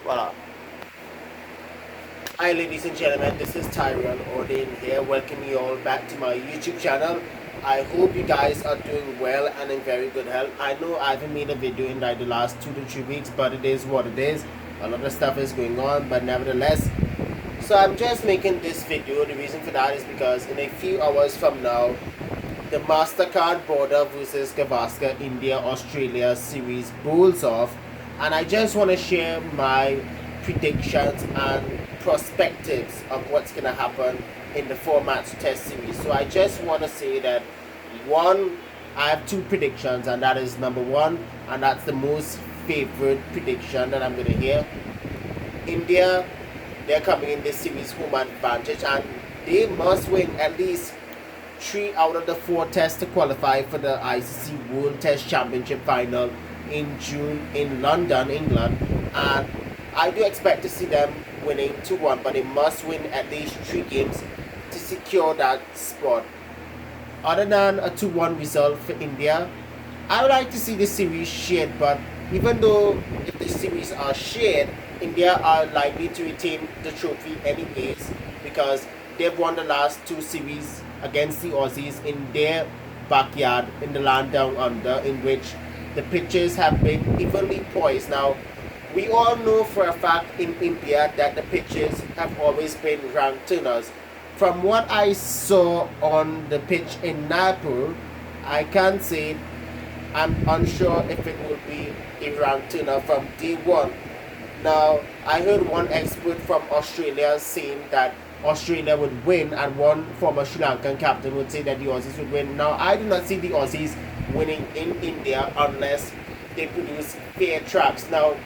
Voila. Hi ladies and gentlemen, this is Tyrelle Audain here. Welcome you all back to my YouTube channel. I hope you guys are doing well and in very good health. I know I haven't made a video in like the last 2 to 3 weeks, but it is what it is. A lot of stuff is going on, but nevertheless. So I'm just making this video. The reason for that is because in a few hours from now, the MasterCard Border-Gavaskar India Australia series bowls off, and I just want to share my predictions and perspectives of what's going to happen in the 4-match test series. So I just want to say that one, I have two predictions, and that is number one, and that's the most favorite prediction that I'm going to hear. India, they're coming in this series home advantage, and they must win at least 3 out of the 4 tests to qualify for the ICC World Test Championship final in June in London, England. And I do expect to see them winning 2-1, but they must win at least 3 games to secure that spot. Other than a 2-1 result for India, I would like to see the series shared, but even though if the series are shared, India are likely to retain the trophy anyways because they've won the last 2 series against the Aussies in their backyard in the land down under, in which the pitches have been evenly poised. Now, we all know for a fact in India that the pitches have always been rank turners. From what I saw on the pitch in Nagpur, I can't say, I'm unsure if it will be a rank turner from day one. Now, I heard one expert from Australia saying that Australia would win, and one former Sri Lankan captain would say that the Aussies would win. Now, I do not see the Aussies winning in India unless they produce fair tracks. Now,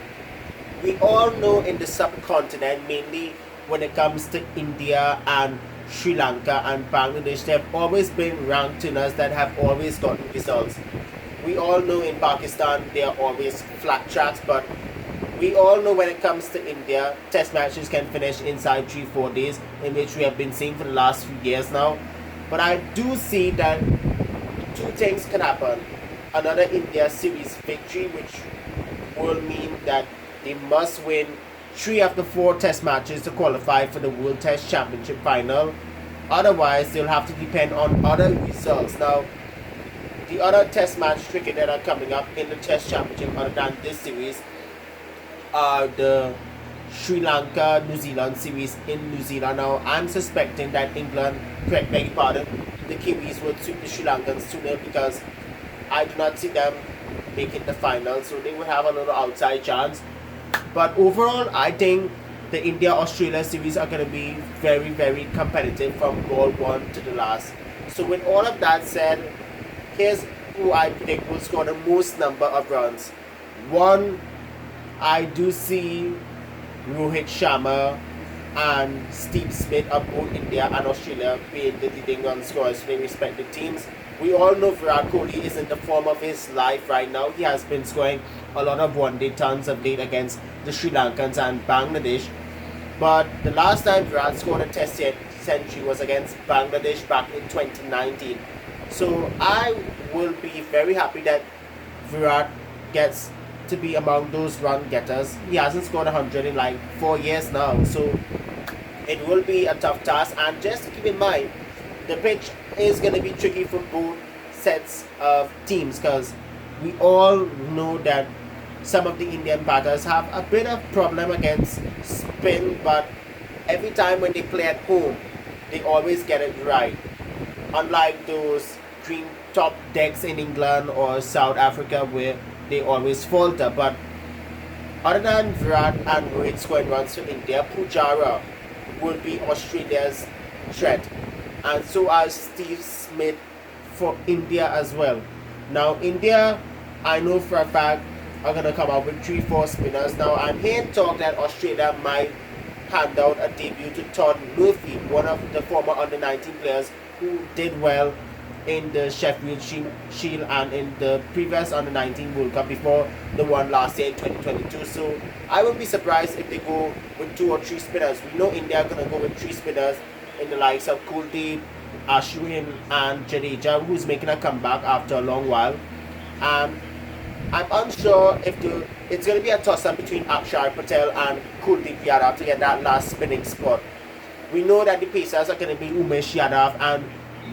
we all know in the subcontinent, mainly when it comes to India and Sri Lanka and Bangladesh, there have always been rank turners that have always gotten results. We all know in Pakistan, they are always flat tracks, but we all know when it comes to India, test matches can finish inside 3-4 days, in which we have been seeing for the last few years now. But I do see that 2 things can happen. Another India series victory, which will mean that they must win 3 of the 4 test matches to qualify for the World Test Championship final. Otherwise, they'll have to depend on other results. Now, the other test match cricket that are coming up in the Test Championship other than this series are the Sri Lanka New Zealand series in New Zealand. Now, I'm suspecting that England, beg your pardon, the Kiwis would sweep the Sri Lankans sooner because I do not see them making the final, so they will have a little outside chance. But overall, I think the India-Australia series are going to be very, very competitive from ball 1 to the last. So with all of that said, here's who I predict will score the most number of runs. 1, I do see Rohit Sharma and Steve Smith of both India and Australia being the leading run scorers for their respective teams. We all know Virat Kohli is in the form of his life right now. He has been scoring a lot of one-day tons of late against the Sri Lankans and Bangladesh. But the last time Virat scored a test century was against Bangladesh back in 2019. So I will be very happy that Virat gets to be among those run getters. He hasn't scored 100 in like 4 years now, so it will be a tough task. And just to keep in mind, the pitch is going to be tricky for both sets of teams because we all know that some of the Indian batters have a bit of problem against spin, but every time when they play at home, they always get it right. Unlike those green top decks in England or South Africa where they always falter. But other than Virat and Rohit scoring runs for India, Pujara will be Australia's threat, and so as Steve Smith for India as well. Now India, I know for a fact, are going to come out with 3-4 spinners. Now I'm hearing talk that Australia might hand out a debut to Todd Murphy, one of the former under-19 players who did well in the Sheffield Shield and in the previous under-19 World Cup before the one last year in 2022. So I wouldn't be surprised if they go with 2 or 3 spinners. We know India are going to go with 3 spinners in the likes of Kuldeep, Ashwin and Jadeja, who's making a comeback after a long while. And I'm unsure if it's going to be a toss-up between Akshar Patel and Kuldeep Yadav to get that last spinning spot. We know that the Pacers are going to be Umesh Yadav and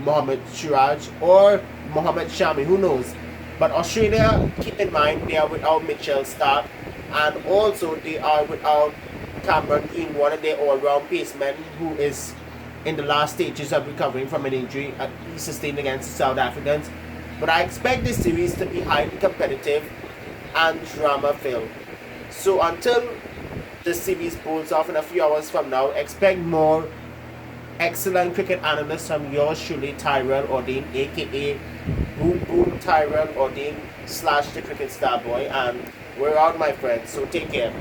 Mohammad Siraj or Mohammad Shami, who knows. But Australia, keep in mind, they are without Mitchell Stark, and also they are without Cameron Green, one of their all-round pacemen who is in the last stages of recovering from an injury he sustained against the South Africans. But I expect this series to be highly competitive and drama-filled. So until the series pulls off in a few hours from now, expect more excellent cricket analysts from yours truly, Tyrelle Audain, aka Boom Boom Tyrelle Audain / the Cricket Star Boy. And we're out, my friends, so take care.